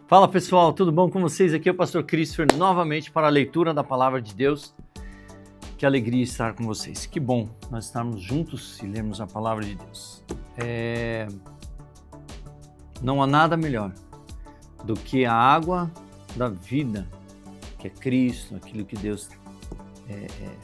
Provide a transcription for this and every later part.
Fala pessoal, tudo bom com vocês? Aqui é o Pastor Christopher novamente para a leitura da Palavra de Deus. Que alegria estar com vocês, que bom nós estarmos juntos e lermos a Palavra de Deus. Não há nada melhor do que a água da vida, que é Cristo, aquilo que Deus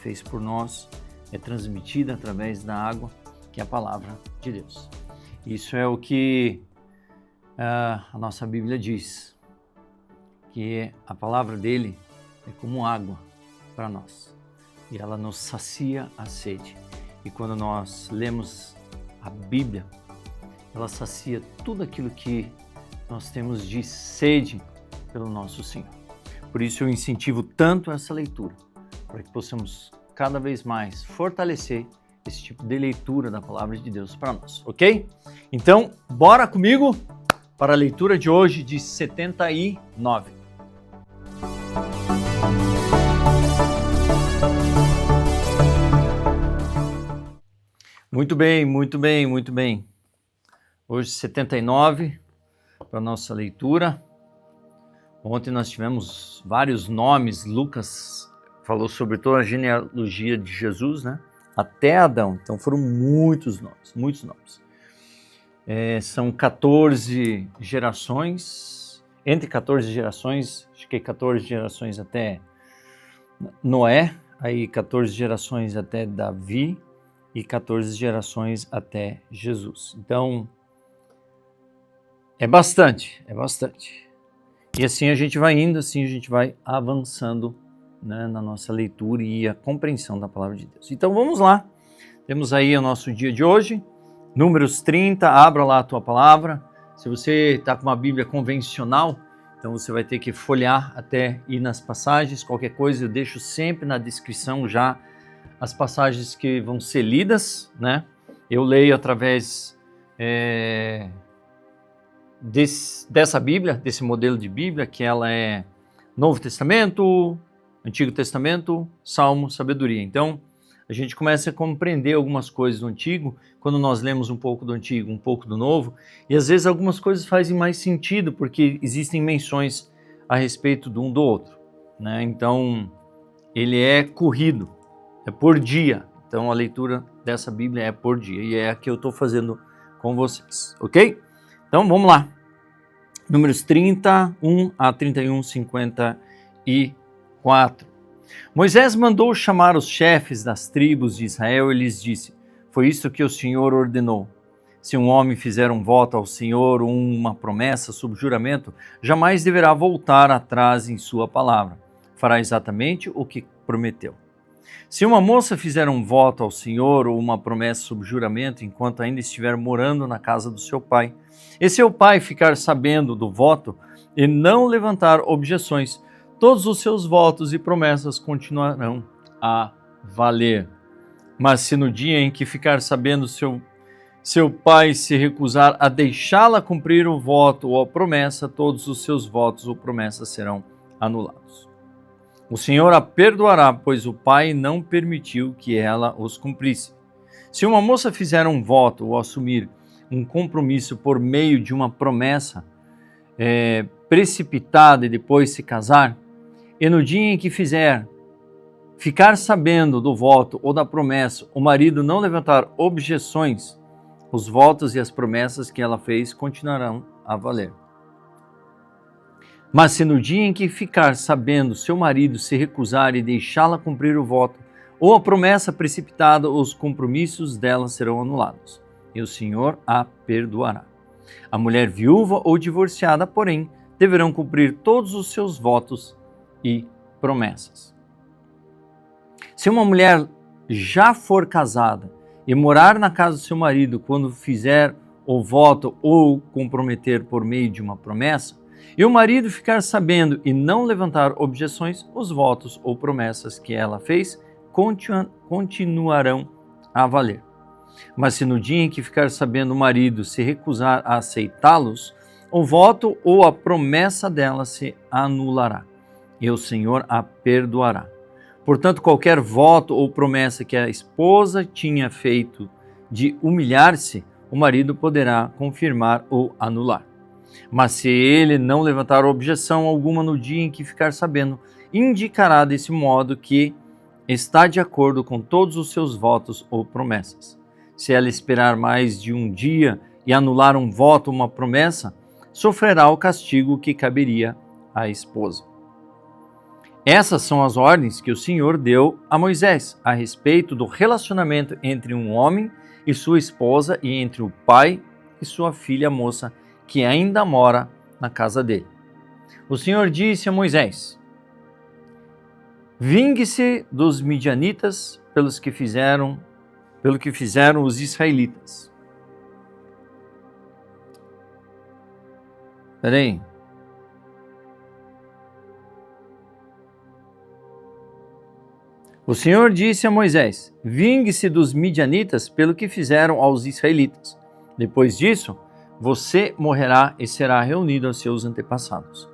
fez por nós, é transmitida através da água, que é a Palavra de Deus. Isso é o que a nossa Bíblia diz, que a palavra dele é como água para nós e ela nos sacia a sede. E quando nós lemos a Bíblia, ela sacia tudo aquilo que nós temos de sede pelo nosso Senhor. Por isso eu incentivo tanto essa leitura, para que possamos cada vez mais fortalecer esse tipo de leitura da palavra de Deus para nós, ok? Então, bora comigo para a leitura de hoje de 79. Muito bem, muito bem, muito bem. Hoje 79 para a nossa leitura. Ontem nós tivemos vários nomes. Lucas falou sobre toda a genealogia de Jesus, né? Até Adão. Então foram muitos nomes, muitos nomes. São 14 gerações, entre 14 gerações, acho que 14 gerações até Noé, aí 14 gerações até Davi e 14 gerações até Jesus. Então, é bastante. E assim a gente vai indo, assim a gente vai avançando, né, na nossa leitura e a compreensão da palavra de Deus. Então vamos lá, temos aí o nosso dia de hoje, Números 30, abra lá a tua palavra. Se você está com uma Bíblia convencional, então você vai ter que folhear até ir nas passagens. Qualquer coisa eu deixo sempre na descrição já as passagens que vão ser lidas, né? Eu leio através dessa Bíblia, desse modelo de Bíblia, que ela é Novo Testamento, Antigo Testamento, Salmo, Sabedoria. Então, a gente começa a compreender algumas coisas do Antigo, quando nós lemos um pouco do Antigo, um pouco do Novo, e às vezes algumas coisas fazem mais sentido, porque existem menções a respeito de um do outro, né? Então, ele é corrido, é por dia. Então, a leitura dessa Bíblia é por dia, e é a que eu estou fazendo com vocês, ok? Então, vamos lá. Números 31 a 31, 54. Moisés mandou chamar os chefes das tribos de Israel e lhes disse: foi isso que o Senhor ordenou. Se um homem fizer um voto ao Senhor ou uma promessa sob juramento, jamais deverá voltar atrás em sua palavra. Fará exatamente o que prometeu. Se uma moça fizer um voto ao Senhor ou uma promessa sob juramento enquanto ainda estiver morando na casa do seu pai, e seu pai ficar sabendo do voto e não levantar objeções, todos os seus votos e promessas continuarão a valer. Mas se no dia em que ficar sabendo seu pai se recusar a deixá-la cumprir o voto ou a promessa, todos os seus votos ou promessas serão anulados. O Senhor a perdoará, pois o pai não permitiu que ela os cumprisse. Se uma moça fizer um voto ou assumir um compromisso por meio de uma promessa precipitada e depois se casar, e no dia em que ficar sabendo do voto ou da promessa, o marido não levantar objeções, os votos e as promessas que ela fez continuarão a valer. Mas se no dia em que ficar sabendo seu marido se recusar e deixá-la cumprir o voto ou a promessa precipitada, os compromissos dela serão anulados, e o Senhor a perdoará. A mulher viúva ou divorciada, porém, deverão cumprir todos os seus votos e promessas. Se uma mulher já for casada e morar na casa do seu marido quando fizer o voto ou comprometer por meio de uma promessa, e o marido ficar sabendo e não levantar objeções, os votos ou promessas que ela fez continuarão a valer. Mas se no dia em que ficar sabendo o marido se recusar a aceitá-los, o voto ou a promessa dela se anulará, e o Senhor a perdoará. Portanto, qualquer voto ou promessa que a esposa tinha feito de humilhar-se, o marido poderá confirmar ou anular. Mas se ele não levantar objeção alguma no dia em que ficar sabendo, indicará desse modo que está de acordo com todos os seus votos ou promessas. Se ela esperar mais de um dia e anular um voto ou uma promessa, sofrerá o castigo que caberia à esposa. Essas são as ordens que o Senhor deu a Moisés a respeito do relacionamento entre um homem e sua esposa e entre o pai e sua filha moça que ainda mora na casa dele. O Senhor disse a Moisés: vingue-se dos midianitas pelo que fizeram os israelitas. Espera aí. O Senhor disse a Moisés: vingue-se dos midianitas pelo que fizeram aos israelitas. Depois disso, você morrerá e será reunido aos seus antepassados.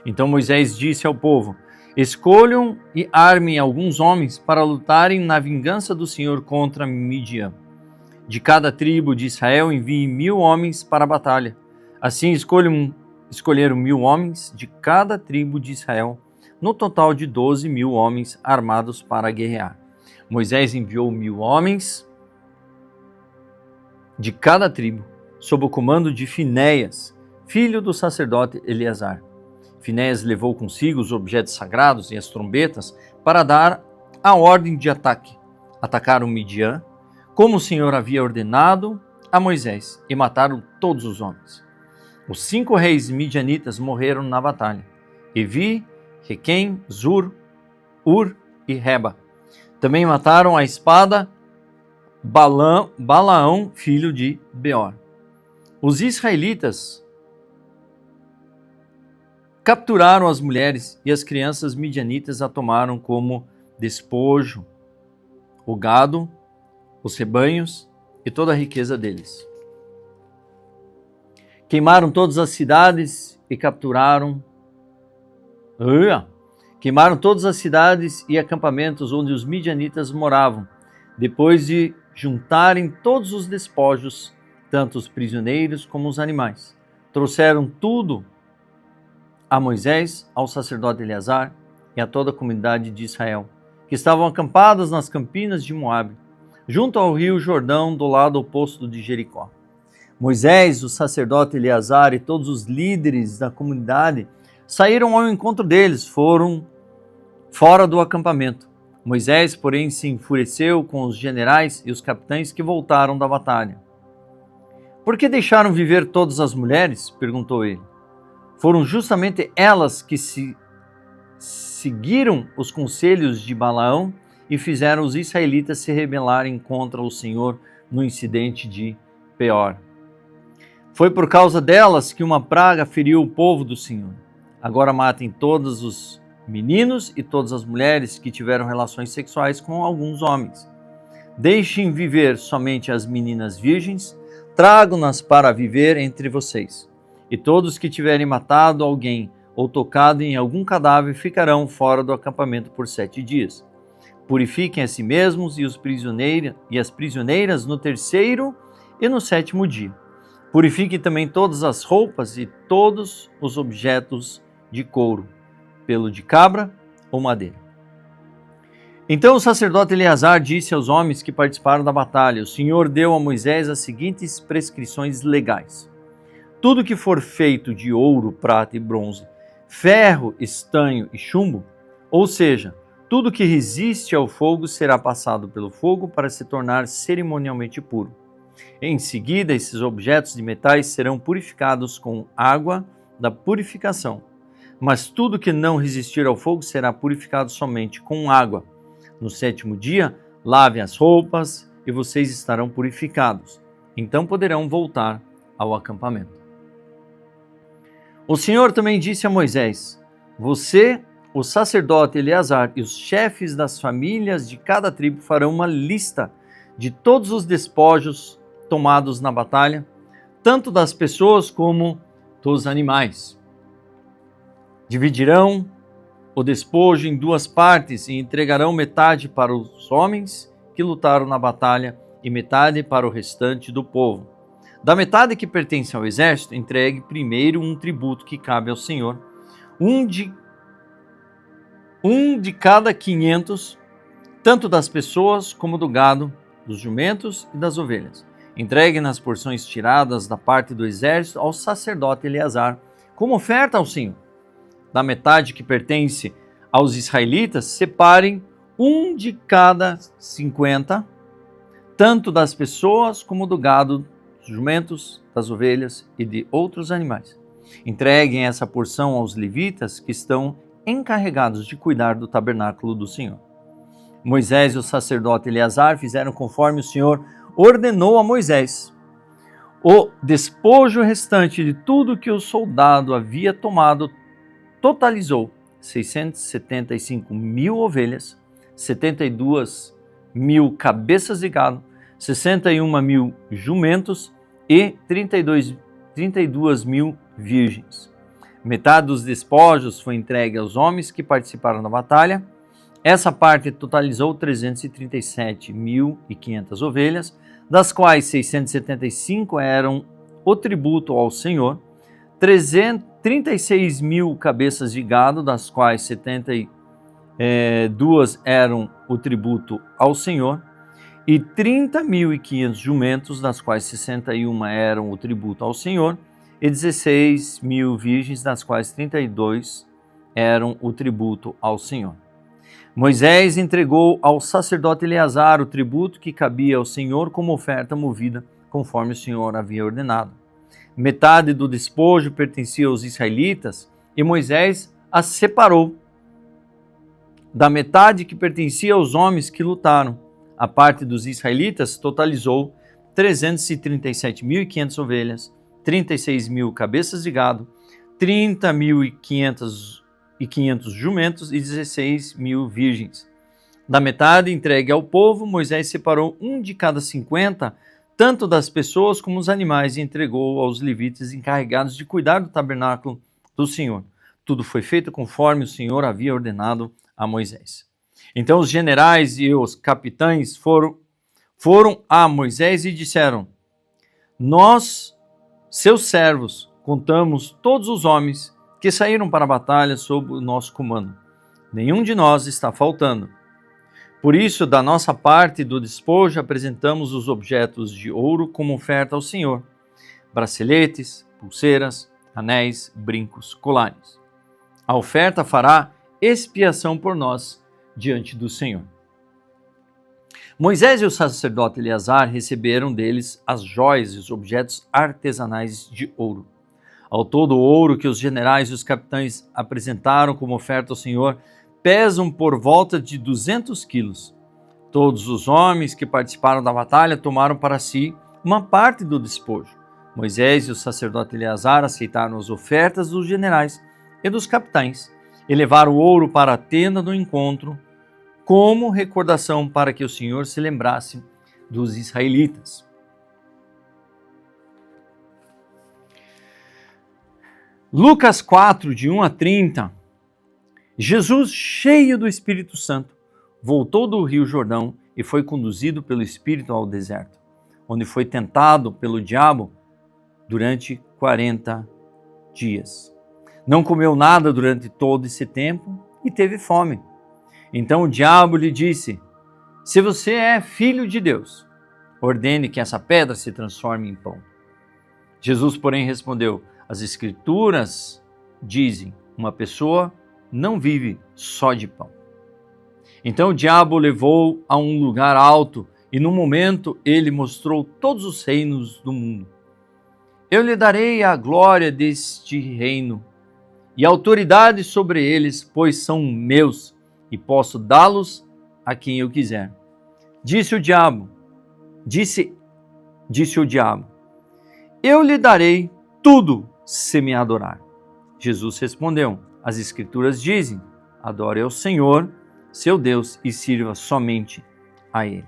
Então Moisés disse ao povo: escolham e armem alguns homens para lutarem na vingança do Senhor contra Midian. De cada tribo de Israel envie 1000 homens para a batalha. Assim escolheram 1000 homens de cada tribo de Israel, no total de 12.000 homens armados para guerrear. Moisés enviou 1000 homens de cada tribo, sob o comando de Finéias, filho do sacerdote Eleazar. Finéias levou consigo os objetos sagrados e as trombetas para dar a ordem de ataque. Atacaram Midian, como o Senhor havia ordenado a Moisés, e mataram todos os homens. Os 5 reis midianitas morreram na batalha: Evi, Requem, Zur, Ur e Reba. Também mataram a espada Balaão, filho de Beor. Os israelitas capturaram as mulheres e as crianças midianitas a tomaram como despojo, o gado, os rebanhos e toda a riqueza deles. Queimaram todas as cidades e capturaram todas as cidades e acampamentos onde os midianitas moravam, depois de juntarem todos os despojos, tanto os prisioneiros como os animais. Trouxeram tudo a Moisés, ao sacerdote Eleazar e a toda a comunidade de Israel, que estavam acampadas nas campinas de Moabe, junto ao rio Jordão, do lado oposto de Jericó. Moisés, o sacerdote Eleazar e todos os líderes da comunidade saíram ao encontro deles, foram fora do acampamento. Moisés, porém, se enfureceu com os generais e os capitães que voltaram da batalha. Por que deixaram viver todas as mulheres? Perguntou ele. Foram justamente elas que seguiram os conselhos de Balaão e fizeram os israelitas se rebelarem contra o Senhor no incidente de Peor. Foi por causa delas que uma praga feriu o povo do Senhor. Agora matem todos os meninos e todas as mulheres que tiveram relações sexuais com alguns homens. Deixem viver somente as meninas virgens, tragam-nas para viver entre vocês. E todos que tiverem matado alguém ou tocado em algum cadáver ficarão fora do acampamento por 7 dias. Purifiquem a si mesmos e as prisioneiras no 3º e no 7º dia. Purifiquem também todas as roupas e todos os objetos de couro, pelo de cabra ou madeira. Então o sacerdote Eleazar disse aos homens que participaram da batalha: o Senhor deu a Moisés as seguintes prescrições legais. Tudo que for feito de ouro, prata e bronze, ferro, estanho e chumbo, ou seja, tudo que resiste ao fogo será passado pelo fogo para se tornar cerimonialmente puro. Em seguida, esses objetos de metais serão purificados com água da purificação. Mas tudo que não resistir ao fogo será purificado somente com água. No 7º dia, lavem as roupas e vocês estarão purificados. Então poderão voltar ao acampamento. O Senhor também disse a Moisés: você, o sacerdote Eleazar e os chefes das famílias de cada tribo farão uma lista de todos os despojos tomados na batalha, tanto das pessoas como dos animais. Dividirão o despojo em 2 partes e entregarão metade para os homens que lutaram na batalha e metade para o restante do povo. Da metade que pertence ao exército, entregue primeiro um tributo que cabe ao Senhor, um de cada 500, tanto das pessoas como do gado, dos jumentos e das ovelhas. Entregue nas porções tiradas da parte do exército ao sacerdote Eleazar, como oferta ao Senhor. Da metade que pertence aos israelitas, separem um de cada 50, tanto das pessoas como do gado, dos jumentos, das ovelhas e de outros animais. Entreguem essa porção aos levitas que estão encarregados de cuidar do tabernáculo do Senhor. Moisés e o sacerdote Eleazar fizeram conforme o Senhor ordenou a Moisés. O despojo restante de tudo que o soldado havia tomado totalizou 675.000 ovelhas, 72.000 cabeças de gado, 61.000 jumentos e 32.000 virgens. Metade dos despojos foi entregue aos homens que participaram da batalha. Essa parte totalizou 337.500 ovelhas, das quais 675 eram o tributo ao Senhor, 36.000 cabeças de gado, das quais 72 eram o tributo ao Senhor, e 30.500 jumentos, das quais 61 eram o tributo ao Senhor, e 16.000 virgens, das quais 32 eram o tributo ao Senhor. Moisés entregou ao sacerdote Eleazar o tributo que cabia ao Senhor como oferta movida, conforme o Senhor havia ordenado. Metade do despojo pertencia aos israelitas e Moisés a separou. Da metade que pertencia aos homens que lutaram, a parte dos israelitas totalizou 337.500 ovelhas, 36.000 cabeças de gado, 30.500 jumentos e 16.000 virgens. Da metade entregue ao povo, Moisés separou um de cada 50, tanto das pessoas como os animais, e entregou aos levitas encarregados de cuidar do tabernáculo do Senhor. Tudo foi feito conforme o Senhor havia ordenado a Moisés. Então os generais e os capitães foram a Moisés e disseram: Nós, seus servos, contamos todos os homens que saíram para a batalha sob o nosso comando. Nenhum de nós está faltando. Por isso, da nossa parte do despojo, apresentamos os objetos de ouro como oferta ao Senhor: braceletes, pulseiras, anéis, brincos, colares. A oferta fará expiação por nós diante do Senhor. Moisés e o sacerdote Eleazar receberam deles as joias e os objetos artesanais de ouro. Ao todo, o ouro que os generais e os capitães apresentaram como oferta ao Senhor pesam por volta de 200 quilos. Todos os homens que participaram da batalha tomaram para si uma parte do despojo. Moisés e o sacerdote Eleazar aceitaram as ofertas dos generais e dos capitães e levaram o ouro para a tenda do encontro como recordação para que o Senhor se lembrasse dos israelitas. Lucas 4, de 1 a 30. Jesus, cheio do Espírito Santo, voltou do Rio Jordão e foi conduzido pelo Espírito ao deserto, onde foi tentado pelo diabo durante 40 dias. Não comeu nada durante todo esse tempo e teve fome. Então o diabo lhe disse: Se você é filho de Deus, ordene que essa pedra se transforme em pão. Jesus, porém, respondeu: As Escrituras dizem, uma pessoa não vive só de pão. Então o diabo o levou a um lugar alto e no momento ele mostrou todos os reinos do mundo. Eu lhe darei a glória deste reino e autoridade sobre eles, pois são meus e posso dá-los a quem eu quiser. Disse o diabo, eu lhe darei tudo se me adorar. Jesus respondeu: As Escrituras dizem, adore ao Senhor, seu Deus, e sirva somente a Ele.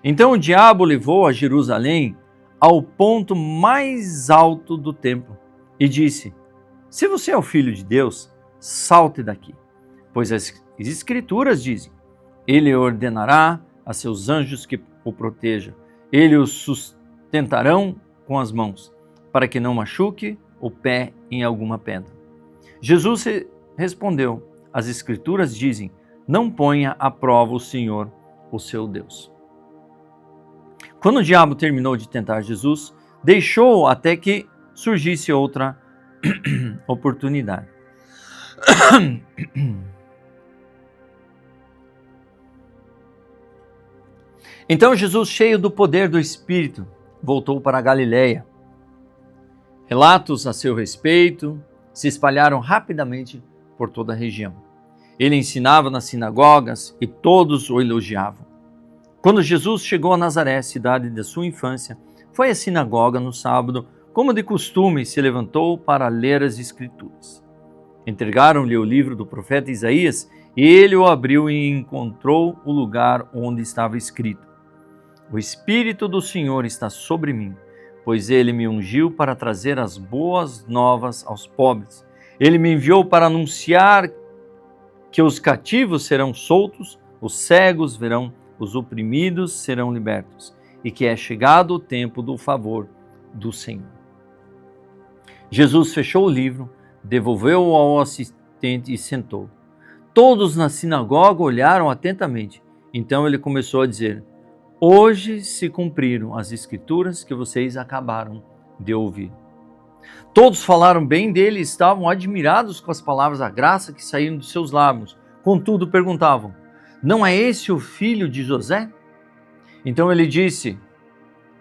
Então o diabo levou a Jerusalém ao ponto mais alto do templo e disse: Se você é o Filho de Deus, salte daqui, pois as Escrituras dizem, Ele ordenará a seus anjos que o protejam, eles o sustentarão com as mãos, para que não machuque o pé em alguma pedra. Jesus respondeu: as Escrituras dizem, não ponha à prova o Senhor, o seu Deus. Quando o diabo terminou de tentar Jesus, deixou-o até que surgisse outra oportunidade. Então Jesus, cheio do poder do Espírito, voltou para a Galileia. Relatos a seu respeito se espalharam rapidamente por toda a região. Ele ensinava nas sinagogas e todos o elogiavam. Quando Jesus chegou a Nazaré, cidade de sua infância, foi à sinagoga no sábado, como de costume, se levantou para ler as Escrituras. Entregaram-lhe o livro do profeta Isaías e ele o abriu e encontrou o lugar onde estava escrito: o Espírito do Senhor está sobre mim, pois ele me ungiu para trazer as boas novas aos pobres. Ele me enviou para anunciar que os cativos serão soltos, os cegos verão, os oprimidos serão libertos, e que é chegado o tempo do favor do Senhor. Jesus fechou o livro, devolveu-o ao assistente e sentou. Todos na sinagoga olharam atentamente. Então ele começou a dizer: hoje se cumpriram as Escrituras que vocês acabaram de ouvir. Todos falaram bem dele e estavam admirados com as palavras da graça que saíram dos seus lábios. Contudo, perguntavam: não é esse o filho de José? Então ele disse: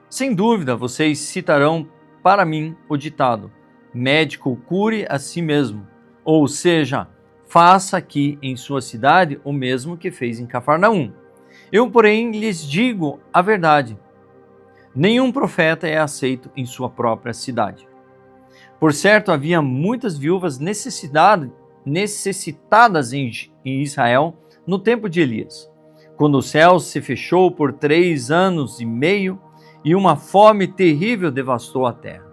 sem dúvida, vocês citarão para mim o ditado: médico, cure a si mesmo. Ou seja, faça aqui em sua cidade o mesmo que fez em Cafarnaum. Eu, porém, lhes digo a verdade: nenhum profeta é aceito em sua própria cidade. Por certo, havia muitas viúvas necessitadas em Israel no tempo de Elias, quando o céu se fechou por 3 anos e meio e uma fome terrível devastou a terra.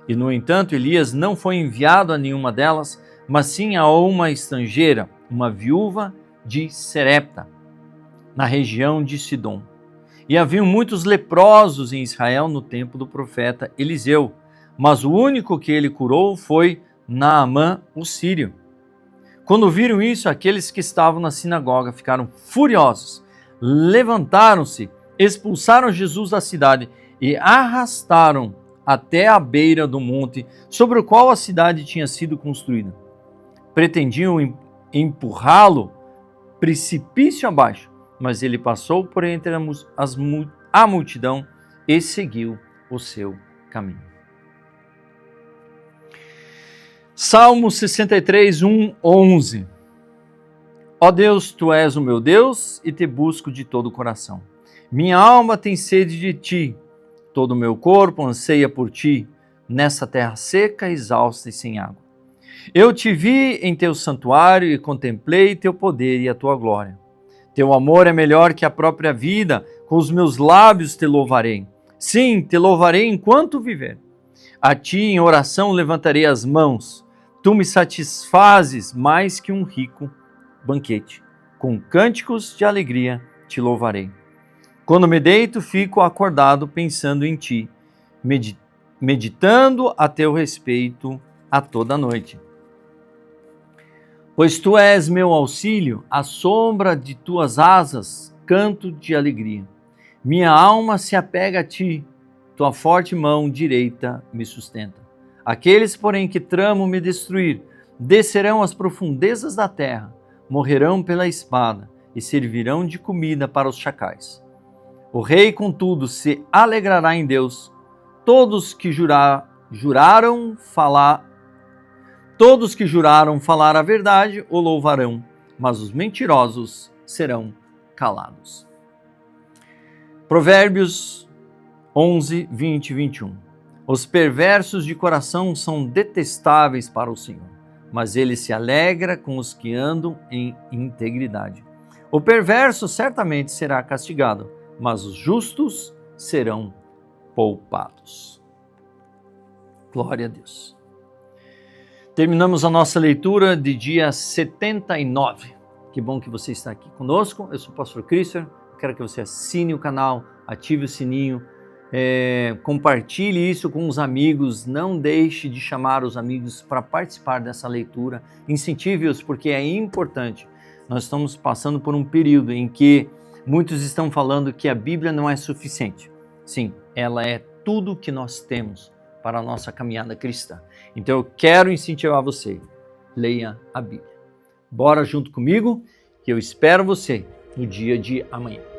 E, no entanto, Elias não foi enviado a nenhuma delas, mas sim a uma estrangeira, uma viúva de Serepta, na região de Sidom. E haviam muitos leprosos em Israel no tempo do profeta Eliseu, mas o único que ele curou foi Naamã, o sírio. Quando viram isso, aqueles que estavam na sinagoga ficaram furiosos, levantaram-se, expulsaram Jesus da cidade e arrastaram até a beira do monte sobre o qual a cidade tinha sido construída. Pretendiam empurrá-lo precipício abaixo, mas ele passou por entre a multidão e seguiu o seu caminho. Salmo 63, 11. Ó Deus, Tu és o meu Deus e Te busco de todo o coração. Minha alma tem sede de Ti, todo o meu corpo anseia por Ti, nessa terra seca, exausta e sem água. Eu Te vi em Teu santuário e contemplei Teu poder e a Tua glória. Teu amor é melhor que a própria vida, com os meus lábios Te louvarei. Sim, Te louvarei enquanto viver. A Ti em oração levantarei as mãos. Tu me satisfazes mais que um rico banquete. Com cânticos de alegria Te louvarei. Quando me deito, fico acordado pensando em Ti, meditando a Teu respeito a toda noite. Pois Tu és meu auxílio, à sombra de Tuas asas, canto de alegria. Minha alma se apega a Ti, Tua forte mão direita me sustenta. Aqueles, porém, que tramam me destruir, descerão às profundezas da terra, morrerão pela espada e servirão de comida para os chacais. O rei, contudo, se alegrará em Deus. Todos que juraram falar a verdade o louvarão, mas os mentirosos serão calados. Provérbios 11, 20 e 21. Os perversos de coração são detestáveis para o Senhor, mas ele se alegra com os que andam em integridade. O perverso certamente será castigado, mas os justos serão poupados. Glória a Deus. Terminamos a nossa leitura de dia 79. Que bom que você está aqui conosco. Eu sou o pastor Christian. Quero que você assine o canal, ative o sininho Compartilhe isso com os amigos, não deixe de chamar os amigos para participar dessa leitura, incentive-os porque é importante. Nós estamos passando por um período em que muitos estão falando que a Bíblia não é suficiente. Sim, ela é tudo que nós temos para a nossa caminhada cristã. Então eu quero incentivar você, leia a Bíblia. Bora junto comigo, que eu espero você no dia de amanhã.